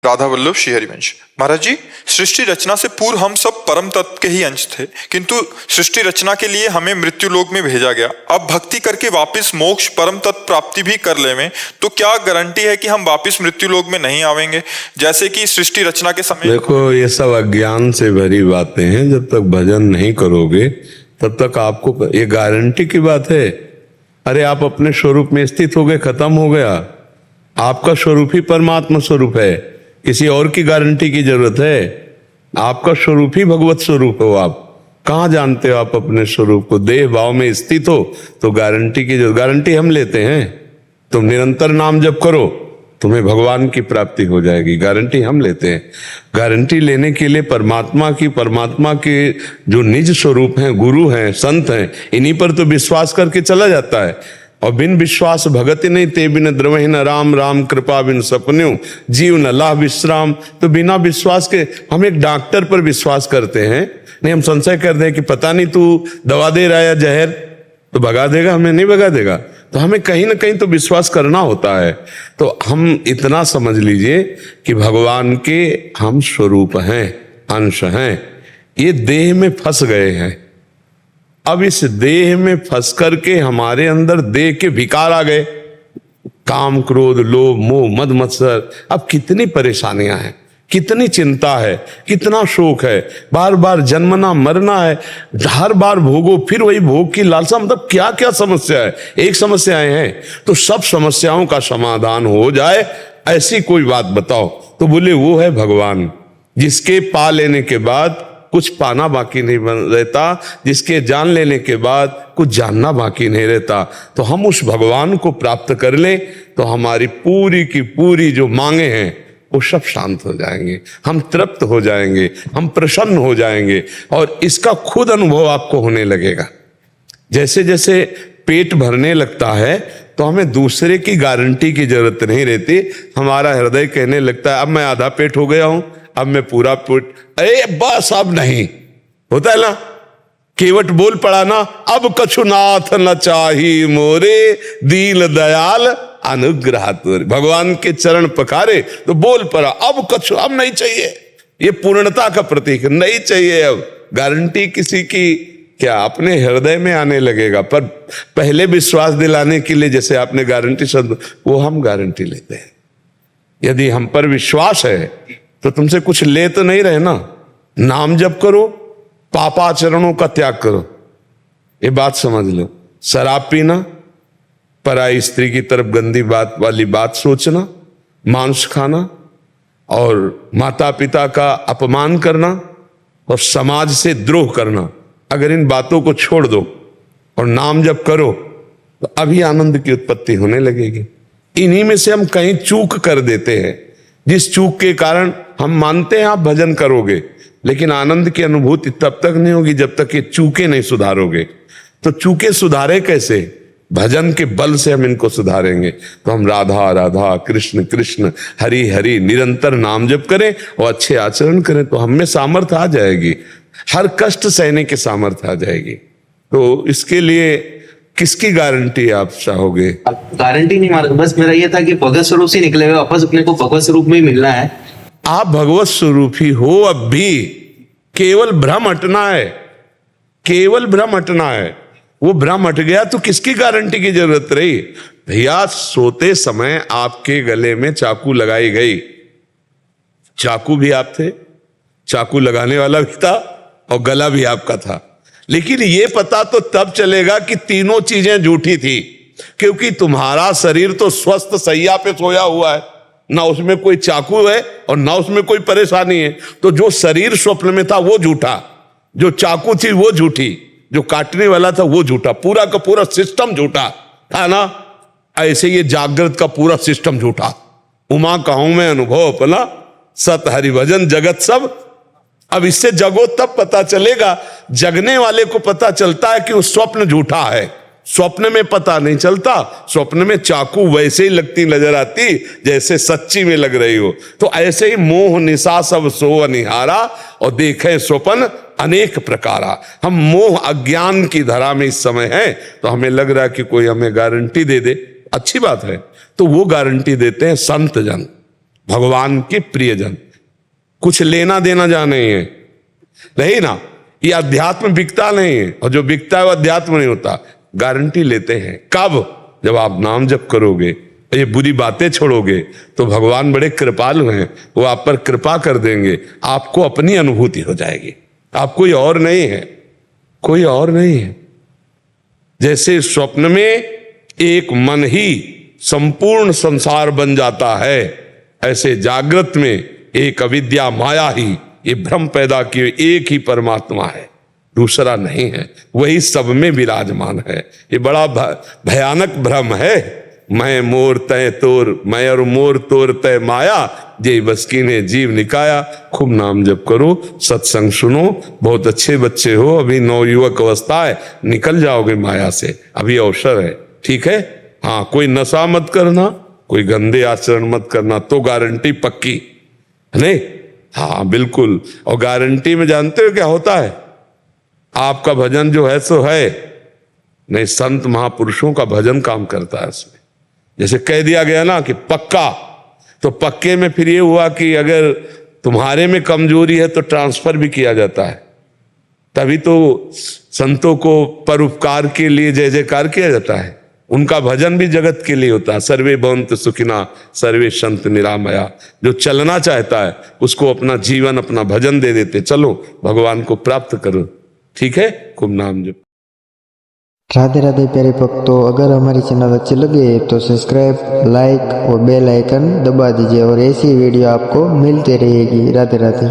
राधा वल्लभ श्री हरिवंश। महाराज जी, सृष्टि रचना से पूर्व हम सब परम तत्व के ही अंश थे, किंतु सृष्टि रचना के लिए हमें मृत्यु लोक में भेजा गया। अब भक्ति करके वापस मोक्ष परम तत्व प्राप्ति भी कर लेवें तो क्या गारंटी है कि हम वापस मृत्यु लोक में नहीं आवेंगे, जैसे कि सृष्टि रचना के समय? देखो, ये सब अज्ञान से भरी बातें हैं। जब तक भजन नहीं करोगे तब तक आपको ये गारंटी की बात है। अरे आप अपने स्वरूप में स्थित हो गए, खत्म हो गया। आपका स्वरूप ही परमात्मा स्वरूप है, किसी और की गारंटी की जरूरत है? आपका स्वरूप ही भगवत स्वरूप हो। आप कहाँ जानते हो आप अपने स्वरूप को? देह भाव में स्थित हो तो गारंटी की जरूरत, गारंटी हम लेते हैं। तुम निरंतर नाम जप करो, तुम्हें भगवान की प्राप्ति हो जाएगी, गारंटी हम लेते हैं। गारंटी लेने के लिए परमात्मा के जो निज स्वरूप हैं, गुरु हैं, संत हैं, इन्हीं पर तो विश्वास करके चला जाता है। और बिन विश्वास भगति नहीं ते बिन द्रवहि न राम, राम कृपा बिन सपन्यु जीव न लाह विश्राम। तो बिना विश्वास के हम एक डॉक्टर पर विश्वास करते हैं, नहीं हम संशय करते हैं कि पता नहीं तू दवा दे रहा है या जहर, तो भगा देगा, हमें नहीं भगा देगा। तो हमें कहीं ना कहीं तो विश्वास करना होता है। तो हम इतना समझ लीजिए कि भगवान के हम स्वरूप हैं, अंश हैं। ये देह में फंस गए हैं। अब इस देह में फंस करके हमारे अंदर देह के विकार आ गए, काम क्रोध लोभ मोह मद मत्सर। अब कितनी परेशानियां हैं, कितनी चिंता है, कितना शोक है, बार बार जन्मना मरना है, हर बार भोगो, फिर वही भोग की लालसा। मतलब क्या क्या समस्या है। एक समस्याएं हैं तो सब समस्याओं का समाधान हो जाए, ऐसी कोई बात बताओ। तो बोले वो है भगवान, जिसके पा लेने के बाद कुछ पाना बाकी नहीं रहता, जिसके जान लेने के बाद कुछ जानना बाकी नहीं रहता। तो हम उस भगवान को प्राप्त कर लें तो हमारी पूरी की पूरी जो मांगे हैं वो सब शांत हो जाएंगे, हम तृप्त हो जाएंगे, हम प्रसन्न हो जाएंगे। और इसका खुद अनुभव आपको होने लगेगा। जैसे जैसे पेट भरने लगता है तो हमें दूसरे की गारंटी की जरूरत नहीं रहती। हमारा हृदय कहने लगता है अब मैं आधा पेट हो गया हूं, अब मैं पूरा पेट, अरे बस अब नहीं होता है ना। केवट बोल पड़ा ना, अब कछुनाथ न चाही मोरे दीन दयाल अनुग्रह तोरे। भगवान के चरण पखारे तो बोल पड़ा अब कछु, अब नहीं चाहिए। ये पूर्णता का प्रतीक, नहीं चाहिए अब। गारंटी किसी की क्या, अपने हृदय में आने लगेगा। पर पहले विश्वास दिलाने के लिए जैसे आपने गारंटी शब्द, वो हम गारंटी लेते हैं। यदि हम पर विश्वास है तो तुमसे कुछ ले तो नहीं रहे ना। नाम जप करो, पापाचरणों का त्याग करो, ये बात समझ लो। शराब पीना, पराई स्त्री की तरफ गंदी बात वाली बात सोचना, मांस खाना और माता पिता का अपमान करना और समाज से द्रोह करना, अगर इन बातों को छोड़ दो और नाम जप करो तो अभी आनंद की उत्पत्ति होने लगेगी। इन्हीं में से हम कहीं चूक कर देते हैं, जिस चूक के कारण हम मानते हैं आप भजन करोगे, लेकिन आनंद की अनुभूति तब तक नहीं होगी जब तक ये चूके नहीं सुधारोगे। तो चूके सुधारे कैसे? भजन के बल से हम इनको सुधारेंगे। तो हम राधा राधा कृष्ण कृष्ण हरि हरि निरंतर नाम जप करें और अच्छे आचरण करें तो हम में सामर्थ्य आ जाएगी, हर कष्ट सहने की सामर्थ्य आ जाएगी। तो इसके लिए किसकी गारंटी आप चाहोगे? गारंटी नहीं मार, बस मेरा ये था कि भगवत स्वरूप से निकले हुए वापस अपने को भगवत स्वरूप में ही मिलना है। आप भगवत स्वरूप ही हो अब भी, केवल भ्रम हटना है, केवल भ्रम हटना है। वो भ्रम हट गया तो किसकी गारंटी की जरूरत रही? भैया सोते समय आपके गले में चाकू लगाई गई, चाकू भी आप थे, चाकू लगाने वाला भी था और गला भी आपका था। लेकिन ये पता तो तब चलेगा कि तीनों चीजें झूठी थी, क्योंकि तुम्हारा शरीर तो स्वस्थ सैया पे सोया हुआ है, ना उसमें कोई चाकू है और ना उसमें कोई परेशानी है। तो जो शरीर स्वप्न में था वो झूठा, जो चाकू थी वो झूठी, जो काटने वाला था वो झूठा, पूरा का पूरा सिस्टम झूठा था ना। ऐसे ये जागृत का पूरा सिस्टम झूठा। उमा कहूं मैं अनुभव अपना, सत हरि भजन जगत सब। अब इससे जगो तब पता चलेगा, जगने वाले को पता चलता है कि वो स्वप्न झूठा है, स्वप्न में पता नहीं चलता। स्वप्न में चाकू वैसे ही लगती नजर आती जैसे सच्ची में लग रही हो। तो ऐसे ही मोह निशा सब सो अनिहारा और देखे स्वप्न अनेक प्रकारा। हम मोह अज्ञान की धरा में इस समय हैं, तो हमें लग रहा है कि कोई हमें गारंटी दे दे, अच्छी बात है। तो वो गारंटी देते हैं संत जन, भगवान के प्रियजन, कुछ लेना देना जा नहीं है, नहीं ना। ये अध्यात्म बिकता नहीं है, और जो बिकता है वो अध्यात्म नहीं होता। गारंटी लेते हैं कब? जब आप नाम जप करोगे, ये बुरी बातें छोड़ोगे, तो भगवान बड़े कृपालु हैं, वो आप पर कृपा कर देंगे, आपको अपनी अनुभूति हो जाएगी। आप कोई और नहीं है, कोई और नहीं है। जैसे स्वप्न में एक मन ही संपूर्ण संसार बन जाता है, ऐसे जागृत में एक अविद्या माया ही ये भ्रम पैदा किए एक ही परमात्मा है, दूसरा नहीं है, वही सब में विराजमान है। ये बड़ा भयानक भ्रम है। मैं मोर तय तोर, मैं और मोर तोर तय माया, जे बसकी ने जीव निकाया। खूब नाम जप करो, सत्संग सुनो, बहुत अच्छे बच्चे हो, अभी नवयुवक अवस्था है, निकल जाओगे माया से, अभी अवसर है, ठीक है। हाँ, कोई नशा मत करना, कोई गंदे आचरण मत करना, तो गारंटी पक्की नहीं। हाँ बिल्कुल। और गारंटी में जानते हो क्या होता है? आपका भजन जो है सो है नहीं, संत महापुरुषों का भजन काम करता है उसमें। जैसे कह दिया गया ना कि पक्का, तो पक्के में फिर ये हुआ कि अगर तुम्हारे में कमजोरी है तो ट्रांसफर भी किया जाता है। तभी तो संतों को परोपकार के लिए जय जयकार किया जाता है। उनका भजन भी जगत के लिए होता है। सर्वे भवन्तु सुखिनः सर्वे सन्तु निरामया। जो चलना चाहता है उसको अपना जीवन, अपना भजन दे देते, चलो भगवान को प्राप्त करो, ठीक है। खूब नाम जप। राधे राधे प्यारे भक्तों, अगर हमारी चैनल अच्छी लगे तो सब्सक्राइब, लाइक और बेल आइकन दबा दीजिए, और ऐसी वीडियो आपको मिलती रहेगी। राधे राधे।